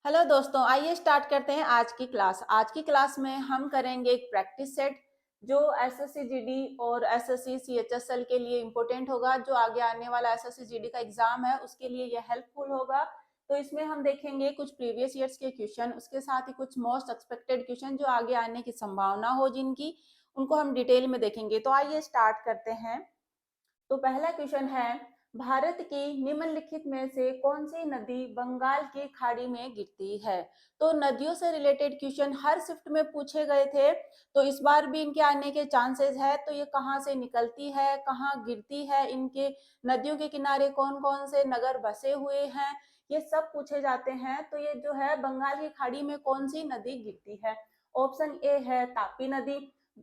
Hello दोस्तों, आइए start करते हैं आज की क्लास। आज की क्लास में हम करेंगे एक प्रैक्टिस सेट जो एसएससी जीडी और एसएससी सीएचएसएल के लिए इम्पोर्टेंट होगा। जो आगे आने वाला एसएससी जीडी का एग्जाम है उसके लिए यह हेल्पफुल होगा। तो इसमें हम देखेंगे कुछ प्रीवियस ईयर्स के क्वेश्चन, उसके साथ ही कुछ मोस्ट एक्सपेक्टेड क्वेश्चन जो आगे आने की संभावना हो जिनकी, उनको हम डिटेल में देखेंगे। तो आइए स्टार्ट करते हैं। तो पहला क्वेश्चन है, भारत की निम्नलिखित में से कौन सी नदी बंगाल की खाड़ी में गिरती है। तो नदियों से रिलेटेड क्वेश्चन हर शिफ्ट में पूछे गए थे, तो इस बार भी इनके आने के चांसेस है। तो ये कहाँ से निकलती है, कहाँ गिरती है, इनके नदियों के किनारे कौन कौन से नगर बसे हुए हैं, ये सब पूछे जाते हैं। तो ये जो है बंगाल की खाड़ी में कौन सी नदी गिरती है। ऑप्शन ए है तापी नदी,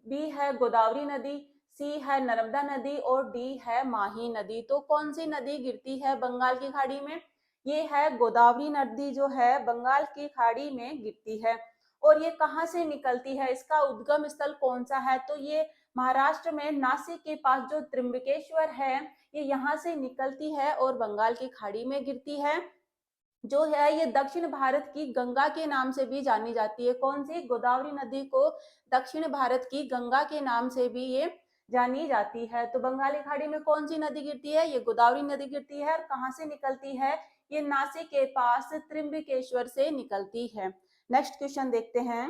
बी है गोदावरी नदी, सी है नर्मदा नदी और डी है माही नदी। तो कौन सी नदी गिरती है बंगाल की खाड़ी में? ये है गोदावरी नदी जो है बंगाल की खाड़ी में गिरती है। और ये कहाँ से निकलती है, इसका उद्गम स्थल कौन सा है? तो ये महाराष्ट्र में नासिक के पास जो त्रिम्बकेश्वर है, ये यहाँ से निकलती है और बंगाल की खाड़ी में गिरती है। जो है ये दक्षिण भारत की गंगा के नाम से भी जानी जाती है। कौन सी? गोदावरी नदी को दक्षिण भारत की गंगा के नाम से भी ये जानी जाती है। तो बंगाली खाड़ी में कौन सी नदी गिरती है? ये गोदावरी नदी गिरती है। और कहाँ से निकलती है? ये नासिक के पास त्रिम्बकेश्वर से निकलती है। नेक्स्ट क्वेश्चन देखते हैं।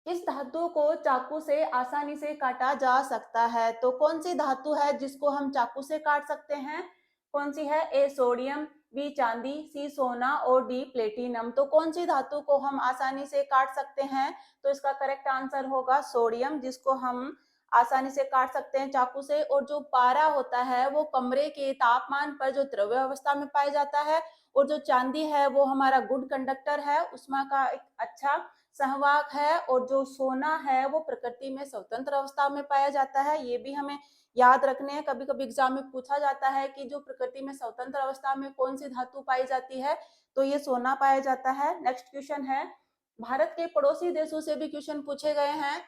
इस धातु को चाकू से आसानी से काटा जा सकता है। तो कौन सी धातु है जिसको हम चाकू से काट सकते हैं? कौन सी है? ए सोडियम, बी चांदी, सी सोना और डी प्लेटिनम। तो कौन सी धातु को हम आसानी से काट सकते हैं? तो इसका करेक्ट आंसर होगा सोडियम, जिसको हम आसानी से काट सकते हैं चाकू से। और जो पारा होता है वो कमरे के तापमान पर जो द्रव्य अवस्था में पाया जाता है। और जो चांदी है वो हमारा गुड कंडक्टर है, उसमें का एक अच्छा सहवाक है। और जो सोना है वो प्रकृति में स्वतंत्र अवस्था में पाया जाता है। ये भी हमें याद रखने हैं, कभी कभी एग्जाम में पूछा जाता है कि जो प्रकृति में स्वतंत्र अवस्था में कौन सी धातु पाई जाती है, तो ये सोना पाया जाता है। नेक्स्ट क्वेश्चन है, भारत के पड़ोसी देशों से भी क्वेश्चन पूछे गए हैं।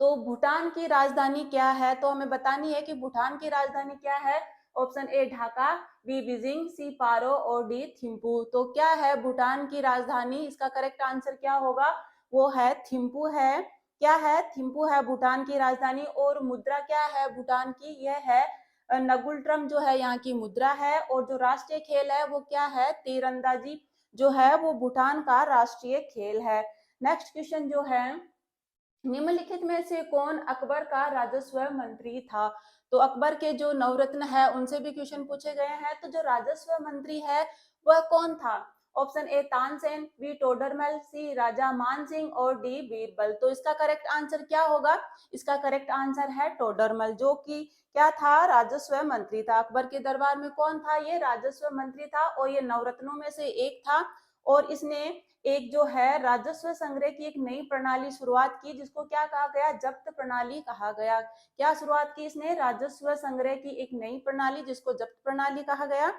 तो भूटान की राजधानी क्या है? तो हमें बतानी है कि भूटान की राजधानी क्या है। Option A Dhaka, B Beijing, C Paro और डी थिम्पू। तो क्या है भूटान की राजधानी? इसका करेक्ट आंसर क्या होगा? वो है थिम्पू है। क्या है? थिम्पू है भूटान की राजधानी। और मुद्रा क्या है भूटान की? यह है नगुल्ट्रम, जो है यहाँ की मुद्रा है। और जो राष्ट्रीय खेल है वो क्या है? तीरंदाजी जो है वो भूटान का राष्ट्रीय खेल है। नेक्स्ट क्वेश्चन जो है, निम्नलिखित में से कौन अकबर का राजस्व मंत्री था? तो अकबर के जो नवरत्न है उनसे भी क्वेश्चन पूछे गए हैं। तो जो राजस्व मंत्री है वह कौन था? Option A Tansen, B Todarmal, C Raja Man Singh और डी बीरबल। तो इसका करेक्ट आंसर क्या होगा? इसका करेक्ट आंसर है टोडरमल, जो कि क्या था? राजस्व मंत्री था। अकबर के दरबार में कौन था? ये राजस्व मंत्री था और ये नवरत्नों में से एक था। और इसने एक जो है राजस्व संग्रह की एक नई प्रणाली शुरुआत की, जिसको क्या कहा गया? जब्त प्रणाली कहा गया। क्या शुरुआत की इसने? राजस्व संग्रह की एक नई प्रणाली, जिसको जब्त प्रणाली कहा गया।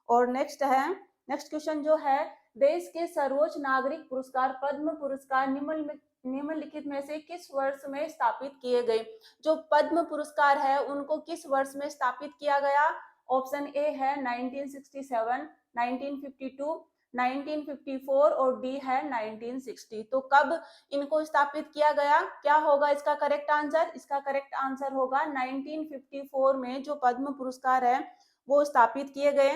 और नेक्स्ट है, नेक्स्ट क्वेश्चन जो है, देश के सर्वोच्च नागरिक पुरस्कार पद्म पुरस्कार निम्नलिखित में से किस वर्ष में स्थापित किए गए? जो पद्म पुरस्कार है उनको किस वर्ष में स्थापित किया गया? ऑप्शन ए है 1967, 1952, 1954 और डी है 1960। तो कब इनको स्थापित किया गया? क्या होगा इसका करेक्ट आंसर? इसका करेक्ट आंसर होगा 1954 में जो पद्म पुरस्कार है वो स्थापित किए गए।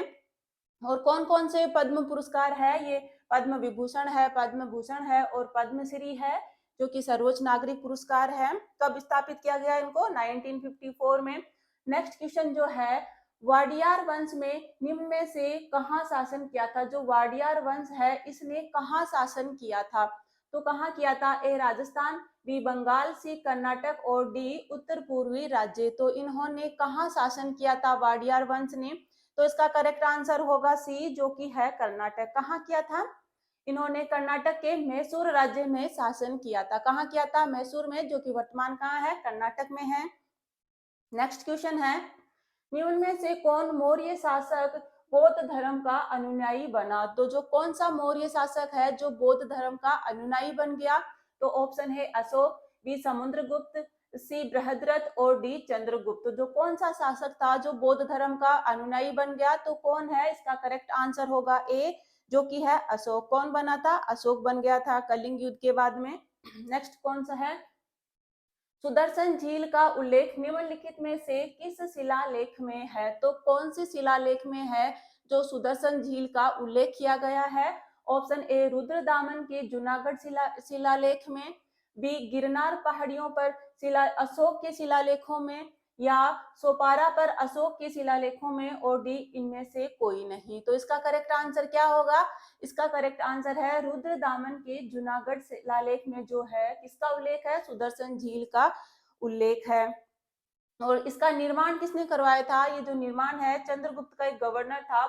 और कौन कौन से पद्म पुरस्कार है? ये पद्म विभूषण है, पद्म भूषण है और पद्मश्री है, जो कि सर्वोच्च नागरिक पुरस्कार है। कब स्थापित किया गया इनको? 1954 में। नेक्स्ट क्वेश्चन जो है, वाडियार वंश में निम्न में से कहाँ शासन किया था? जो वाडियार वंश है इसने कहाँ शासन किया था? तो कहाँ किया था? ए राजस्थान, बी बंगाल, सी कर्नाटक और डी उत्तर पूर्वी राज्य। तो इन्होंने कहाँ शासन किया था वाडियार वंश ने? तो इसका करेक्ट आंसर होगा सी, जो कि है कर्नाटक। कहाँ किया था? इन्होंने कर्नाटक के मैसूर राज्य में शासन किया था। कहाँ किया था? मैसूर में, जो कि वर्तमान कहाँ है? कर्नाटक में है। नेक्स्ट क्वेश्चन है, निम्न में से कौन मौर्य शासक बौद्ध धर्म का अनुयायी बना? तो जो कौन सा मौर्य शासक है जो बौद्ध धर्म का अनुयायी बन गया? तो ऑप्शन है अशोक, बी समुद्रगुप्त, सी बृहद्रथ और डी चंद्रगुप्त। जो कौन सा शासक था जो बौद्ध धर्म का अनुयायी बन गया? तो कौन है? इसका करेक्ट आंसर होगा ए जो कि है अशोक। कौन बना था? अशोक बन गया था कलिंग युद्ध के बाद में। नेक्स्ट कौन सा है? सुदर्शन झील का उल्लेख निम्नलिखित में से किस शिलालेख में है? तो कौन सी शिलालेख में है जो सुदर्शन झील का उल्लेख किया गया है? ऑप्शन ए रुद्रदामन के जूनागढ़ शिलालेख में, बी गिरनार पहाड़ियों पर अशोक के शिलालेखों में, या सोपारा पर अशोक के शिलालेखों में, और डी इनमें से कोई नहीं। तो इसका करेक्ट आंसर क्या होगा? इसका करेक्ट आंसर है रुद्रदामन के जूनागढ़ शिलालेख में जो है किसका उल्लेख है? सुदर्शन झील का उल्लेख है। और इसका निर्माण किसने करवाया था? ये जो निर्माण है चंद्रगुप्त का एक गवर्नर था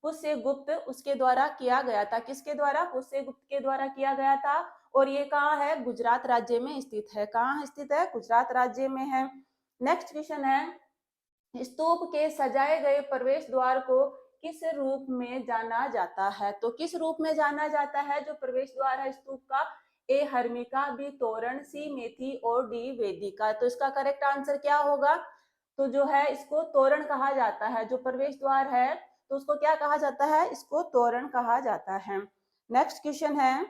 पुष्यगुप्त, उसके द्वारा किया गया था। किसके द्वारा? पुष्यगुप्त के द्वारा किया गया था। और ये कहाँ है? गुजरात राज्य में स्थित है। कहाँ स्थित है? गुजरात राज्य में है। नेक्स्ट क्वेश्चन है, स्तूप के सजाए गए प्रवेश द्वार को किस रूप में जाना जाता है? तो किस रूप में जाना जाता है जो प्रवेश द्वार है स्तूप का? ए हर्मिका, बी तोरण, सी मेथी, और डी वेदिका। तो इसका करेक्ट आंसर क्या होगा? तो जो है इसको तोरण कहा जाता है। जो प्रवेश द्वार है तो उसको क्या कहा जाता है? इसको तोरण कहा जाता है। नेक्स्ट क्वेश्चन है,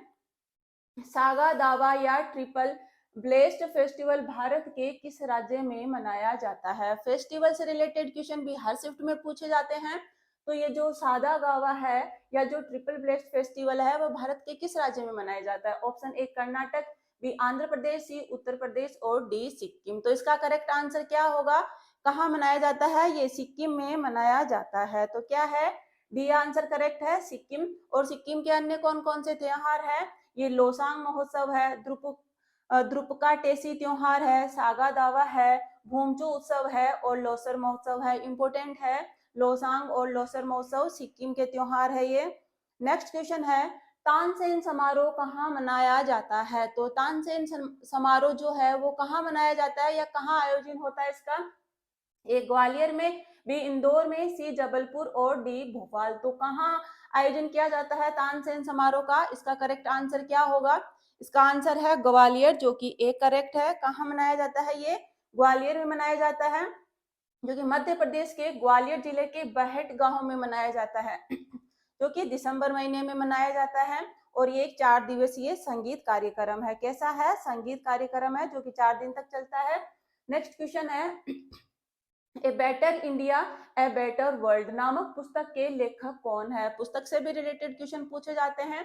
सागा दावा या ट्रिपल ब्लेस्ट फेस्टिवल भारत के किस राज्य में मनाया जाता है? फेस्टिवल से रिलेटेड क्वेश्चन भी हर शिफ्ट में पूछे जाते हैं। तो ये जो सादा गावा है या जो ट्रिपल ब्लेस्ट फेस्टिवल है वो भारत के किस राज्य में मनाया जाता है? Option A Karnataka, B Andhra Pradesh, C Uttar Pradesh, और डी सिक्किम। तो इसका करेक्ट आंसर क्या होगा? कहाँ मनाया जाता है? ये सिक्किम में मनाया जाता है। तो क्या है? डी आंसर करेक्ट है, सिक्किम। और सिक्किम के अन्य कौन कौन से त्योहार है? ये लोसांग महोत्सव है, द्रुपका टेसी त्योहार है, सागा दावा है, भूमचू उत्सव है, और लोसर महोत्सव है। इंपोर्टेंट है, लोसांग और लोसर महोत्सव सिक्किम के त्योहार है ये। नेक्स्ट क्वेश्चन है, तानसेन समारोह कहाँ मनाया जाता है? तो तानसेन समारोह जो है वो कहाँ मनाया जाता है या कहाँ आयोजन होता है इसका? ए ग्वालियर में, बी इंदौर में, सी जबलपुर, और डी भोपाल। तो कहाँ आयोजन किया जाता है तानसेन समारोह का? इसका करेक्ट आंसर क्या होगा? इसका आंसर है ग्वालियर, जो कि ए करेक्ट है। कहाँ मनाया जाता है? ये ग्वालियर में मनाया जाता है, जो कि मध्य प्रदेश के ग्वालियर जिले के बहेट गांव में मनाया जाता है, जो कि दिसंबर महीने में मनाया जाता है। और ये एक 4 दिवसीय संगीत कार्यक्रम है। कैसा है? संगीत कार्यक्रम है जो कि 4 दिन तक चलता है। नेक्स्ट क्वेश्चन है, a better India a better world नामक पुस्तक के लेखक कौन है? पुस्तक से भी रिलेटेड क्वेश्चन पूछे जाते हैं।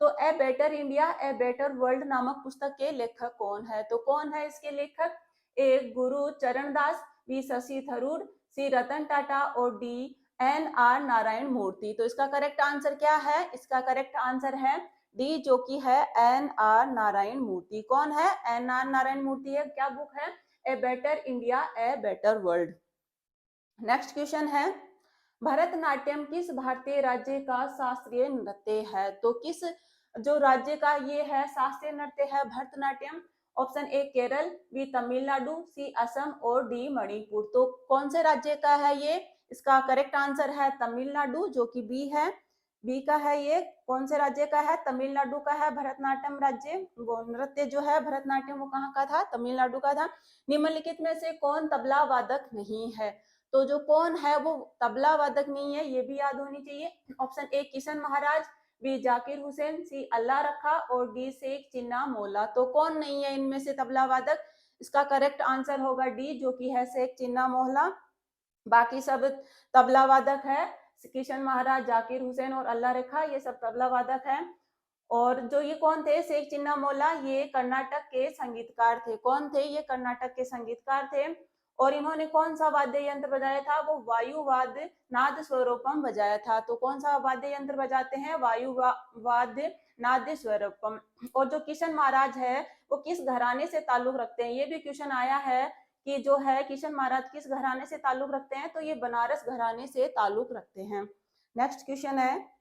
तो a better India a better world नामक पुस्तक के लेखक कौन है? तो कौन है इसके लेखक? ए गुरु चरणदास, बी शशि थरूर, सी रतन टाटा, और डी एन आर नारायण मूर्ति। तो इसका करेक्ट आंसर क्या है? इसका करेक्ट आंसर है डी, जो कि है एन आर नारायण मूर्ति। कौन है? एन आर नारायण मूर्ति है। क्या बुक है? A better India a better world. Next question है, भरतनाट्यम किस भारतीय राज्य का शास्त्रीय नृत्य है? तो किस जो राज्य का ये है शास्त्रीय नृत्य है Bharatanatyam? Option A Kerala, B Tamil Nadu, C Assam, और डी मणिपुर। तो कौन से राज्य का है ये? इसका करेक्ट आंसर है तमिलनाडु, जो कि बी है। बी का है ये। कौन से राज्य का है? तमिलनाडु का है भरतनाट्यम राज्य। वो नृत्य जो है भरतनाट्यम वो कहाँ का था? तमिलनाडु का था। निम्नलिखित में से कौन तबला वादक नहीं है? तो जो कौन है वो तबला वादक नहीं है, ये भी याद होनी चाहिए। Option A Kishan Maharaj, B Zakir Hussain, C Allah Rakha, और डी शेख चिन्ना मोला। तो कौन नहीं है इनमें से तबला वादक? इसका करेक्ट आंसर होगा डी, जो कि है शेख चिन्ना मोहला। बाकी सब तबला वादक है। किशन महाराज, जाकिर हुसैन और अल्लाह रखा, ये सब तबला वादक है। और जो ये कौन थे शेख चिन्ना मोला? ये कर्नाटक के संगीतकार थे। कौन थे? ये कर्नाटक के संगीतकार थे। और इन्होंने कौन सा वाद्य यंत्र बजाया था? वो वायुवाद्य नाद स्वरूपम बजाया था। तो कौन सा वाद्य यंत्र बजाते हैं? वायुवाद्य नाद स्वरूपम। और जो किशन महाराज है वो किस घराने से ताल्लुक रखते हैं? ये भी क्वेश्चन आया है कि जो है किशन महाराज किस घराने से ताल्लुक रखते हैं? तो ये बनारस घराने से ताल्लुक रखते हैं। नेक्स्ट क्वेश्चन है,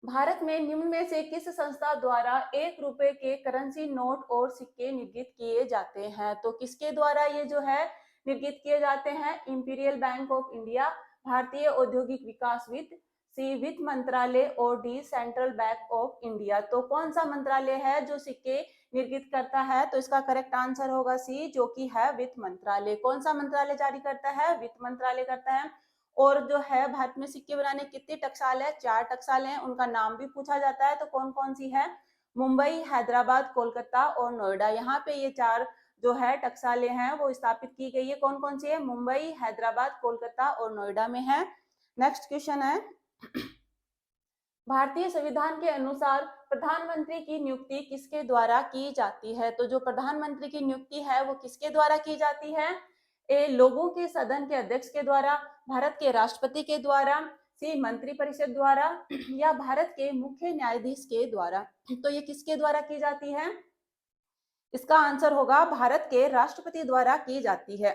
भारत में निम्न में से किस संस्था द्वारा 1 रुपए के करेंसी नोट और सिक्के निर्मित किए जाते हैं? तो किसके द्वारा ये जो है निर्मित किए जाते हैं? इंपीरियल बैंक ऑफ इंडिया, भारतीय औद्योगिक विकास वित्त, सी वित्त मंत्रालय, और D central bank of India. तो कौन सा मंत्रालय है जो सिक्के निर्मित करता है? तो इसका करेक्ट आंसर होगा सी, जो कि है वित्त मंत्रालय। कौन सा मंत्रालय जारी करता है? वित्त मंत्रालय करता है। और जो है भारत में सिक्के बनाने कितनी टकसाल है, 4 टकसालें हैं, उनका नाम भी पूछा जाता है। तो कौन कौन सी है, मुंबई, हैदराबाद, कोलकाता और नोएडा। यहाँ पे ये 4 जो है टकसालें हैं वो स्थापित की गई है। कौन कौन सी है, मुंबई, हैदराबाद, कोलकाता और नोएडा में है। नेक्स्ट क्वेश्चन है, भारतीय संविधान के अनुसार प्रधानमंत्री की नियुक्ति किसके द्वारा की जाती है। तो जो प्रधानमंत्री की नियुक्ति है वो किसके द्वारा की जाती है, ए लोगों के सदन के अध्यक्ष के द्वारा, भारत के राष्ट्रपति के द्वारा, सी मंत्रिपरिषद द्वारा या भारत के मुख्य न्यायाधीश के द्वारा। तो ये किसके द्वारा की जाती है, इसका आंसर होगा भारत के राष्ट्रपति द्वारा की जाती है।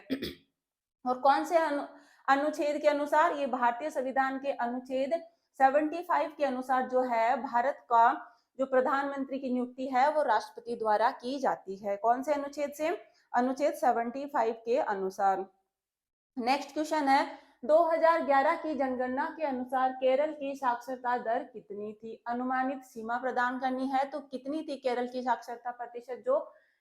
और कौन से अनुच्छेद के अनुसार, ये भारतीय संविधान के अनुच्छेद 75 के अनुसार जो है भारत का जो प्रधानमंत्री की नियुक्ति है वो राष्ट्रपति द्वारा की जाती है। कौन से अनुच्छेद से, अनुच्छेद 75 के अनुसार। नेक्स्ट क्वेश्चन है, 2011 की जनगणना के अनुसार केरल की साक्षरता दर कितनी थी। अनुमानित सीमा प्रदान करनी है, तो कितनी थी केरल की साक्षरता प्रतिशत, जो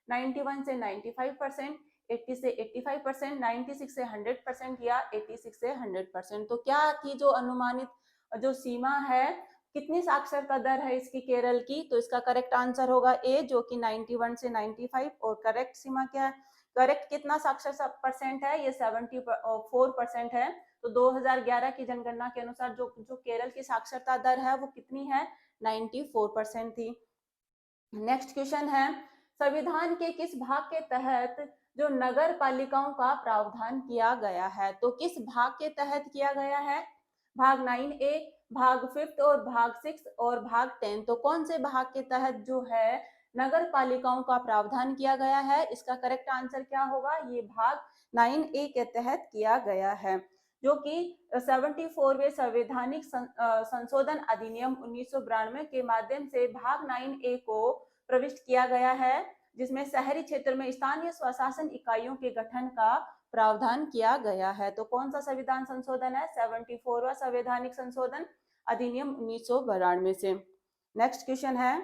91 से 95%, 80 से 85%, 96 से 100% या 86 से 100%। तो क्या थी जो अनुमानित जो सीमा है, कितनी साक्षरता दर है इसकी केरल की, तो इसका करेक्ट आंसर होगा ए, जो कि 91 से 95। और करेक्ट सीमा क्या है, करेक्ट कितना साक्षरता परसेंट है, ये 74% है। तो 2011 की जनगणना के अनुसार जो केरल की साक्षरता दर है वो कितनी है, 94% थी। नेक्स्ट क्वेश्चन है, संविधान के किस भाग के तहत जो नगर पालिकाओं का प्रावधान किया गया है। तो किस भाग के तहत किया गया है, भाग 9A, भाग 5 और भाग 6 और भाग 10। तो कौन से भाग के तहत जो है नगर पालिकाओं का प्रावधान किया गया है, इसका करेक्ट आंसर क्या होगा, ये भाग 9A के तहत किया गया है, जो कि 74वें संवैधानिक संशोधन अधिनियम 1992 के माध्यम से भाग 9A को प्रविष्ट किया गया है, जिसमें शहरी क्षेत्र में स्थानीय स्वशासन इकाइयों के गठन का प्रावधान किया गया है। तो कौन सा संविधान संशोधन है, 74वां संवैधानिक संशोधन अधिनियम 1992 से। नेक्स्ट क्वेश्चन है,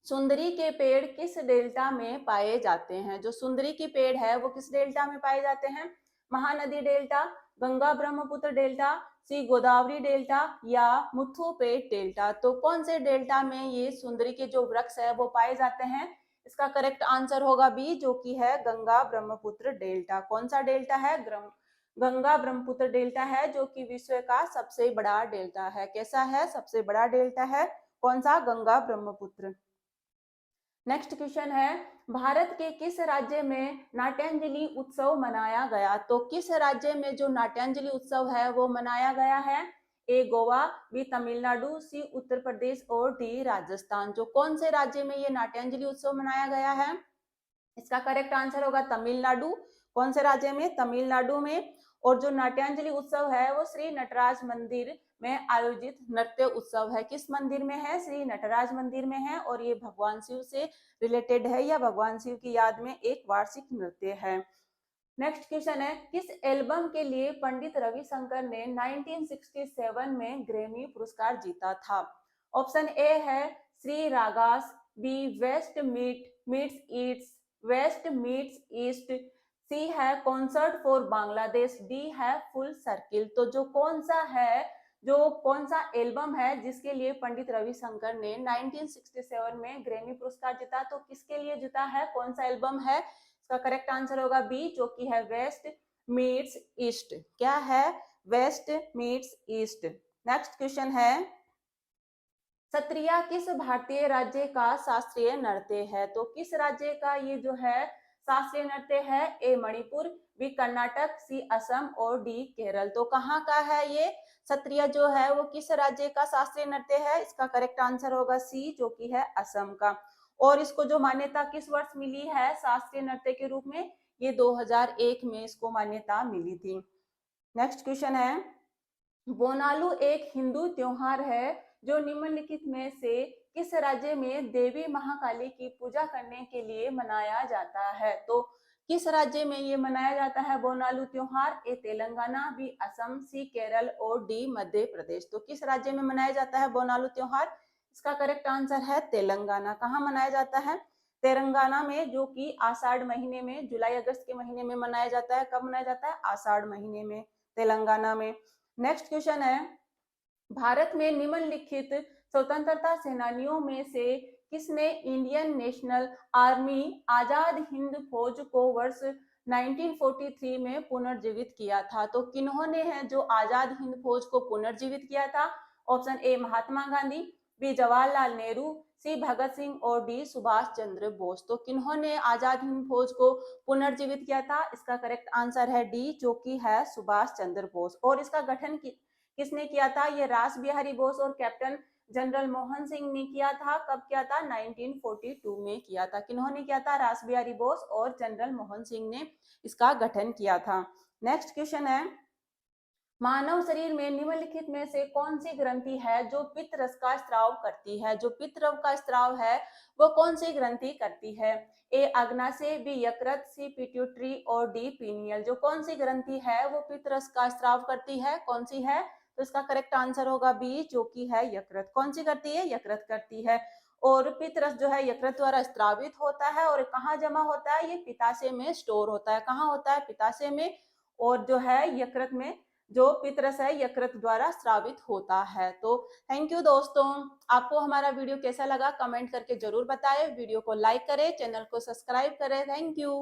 सुंदरी के पेड़ किस डेल्टा में पाए जाते हैं। जो सुंदरी के पेड़ है वो किस डेल्टा में पाए जाते हैं, महानदी डेल्टा, गंगा ब्रह्मपुत्र डेल्टा, सी गोदावरी डेल्टा या मुथुपेट डेल्टा। तो कौन से डेल्टा में ये सुंदरी के जो वृक्ष है वो पाए जाते हैं, इसका करेक्ट आंसर होगा बी, जो कि है गंगा ब्रह्मपुत्र डेल्टा। कौन सा डेल्टा है, गंगा ब्रह्मपुत्र डेल्टा है, जो कि विश्व का सबसे बड़ा डेल्टा है। कैसा है, सबसे बड़ा डेल्टा है, कौन सा, गंगा ब्रह्मपुत्र। नेक्स्ट क्वेश्चन है, भारत के किस राज्य में नाट्यांजलि उत्सव मनाया गया। तो किस राज्य में जो नाट्यांजलि उत्सव है वो मनाया गया है, ए गोवा, बी तमिलनाडु, सी उत्तर प्रदेश और डी राजस्थान। जो कौन से राज्य में ये नाट्यांजलि उत्सव मनाया गया है, इसका करेक्ट आंसर होगा तमिलनाडु। कौन से राज्य में, तमिलनाडु में। और जो नाट्यांजलि उत्सव है वो श्री नटराज मंदिर में आयोजित नृत्य उत्सव है। किस मंदिर में है, श्री नटराज मंदिर में है, और ये भगवान शिव से रिलेटेड है या भगवान शिव की याद में एक वार्षिक नृत्य है। नेक्स्ट क्वेश्चन है, किस एल्बम के लिए पंडित रविशंकर ने 1967 में ग्रैमी पुरस्कार जीता था। ऑप्शन ए है Shri ragas, B west meets east, west meets east, C है कॉन्सर्ट फॉर बांग्लादेश, डी है फुल सर्किल। तो जो कौन सा एल्बम है जिसके लिए पंडित रविशंकर ने 1967 में ग्रैमी पुरस्कार जीता, तो किसके लिए जीता है, कौन सा एल्बम है, इसका करेक्ट आंसर होगा बी, जो कि है वेस्ट मीट्स ईस्ट। क्या है, west meets east. Next question है, सत्रिया किस भारतीय राज्य का शास्त्रीय नृत्य है। तो किस राज्य का ये जो है शास्त्रीय नृत्य है, ए मणिपुर, बी कर्नाटक, सी असम और डी केरल। तो कहाँ का है ये सत्रिया जो है वो किस राज्य का शास्त्रीय नृत्य है, इसका करेक्ट आंसर होगा सी, जो कि है असम का। और इसको जो मान्यता किस वर्ष मिली है शास्त्रीय नृत्य के रूप में, ये 2001 में इसको मान्यता मिली थी। नेक्स्ट क्वेश्चन है, बोनालू एक हिंदू त्योहार है जो निम्नलिखित में से किस राज्य में देवी महाकाली की पूजा करने के लिए मनाया जाता है। तो किस राज्य में ये मनाया जाता है बोनालू त्योहार, ए तेलंगाना, बी असम, सी केरल और डी मध्य प्रदेश। तो किस राज्य में मनाया जाता है बोनालू त्योहार, इसका करेक्ट आंसर है तेलंगाना। कहाँ मनाया जाता है, तेलंगाना में, जो कि आषाढ़ महीने में, जुलाई अगस्त के महीने में मनाया जाता है। कब मनाया जाता है, आषाढ़ महीने में, तेलंगाना में। नेक्स्ट क्वेश्चन है, भारत में निम्नलिखित स्वतंत्रता सेनानियों में से किसने Indian national army Azad Hind फौज को वर्ष 1943 में पुनर्जीवित किया था? तो किन्होंने है जो आजाद हिंद फौज को पुनर्जीवित किया था? Option A Mahatma Gandhi, B Jawaharlal Nehru, C Bhagat Singh और डी सुभाष चंद्र बोस। तो किन्होंने आजाद हिंद फौज को पुनर्जीवित किया था? इसका करेक्ट आंसर है डी, जो कि है सुभाष चंद्र बोस। और इसका गठन किसने किया था? ये रास बिहारी बोस और कैप्टन जनरल मोहन सिंह ने किया था। कब किया था? 1942 में किया था। किन्होंने किया था? रास बिहारी बोस और जनरल मोहन सिंह ने इसका गठन किया था। नेक्स्ट क्वेश्चन है, मानव शरीर में निम्नलिखित में से कौन सी ग्रंथि है जो पित्त रस का स्राव करती है? जो पित्त रस का स्राव है वो कौन सी ग्रंथि करती है? ए अग्नाशय, बी यकृत, सी पिट्यूटरी और डी पीनियल। जो कौन सी ग्रंथि है वो पित्त रस का स्राव करती है, कौन सी है? तो इसका करेक्ट आंसर होगा बी, जो कि है यकृत। कौन सी करती है? यकृत करती है। और पित्त रस जो है यकृत द्वारा स्रावित होता है और कहाँ जमा होता है? ये पित्ताशय में स्टोर होता है। कहाँ होता है? पित्ताशय में। और जो है यकृत में जो पित्तरस है यकृत द्वारा स्रावित होता है। तो थैंक यू दोस्तों, आपको हमारा वीडियो कैसा लगा कमेंट करके जरूर बताएं। वीडियो को लाइक करें, चैनल को सब्सक्राइब करें। Thank you.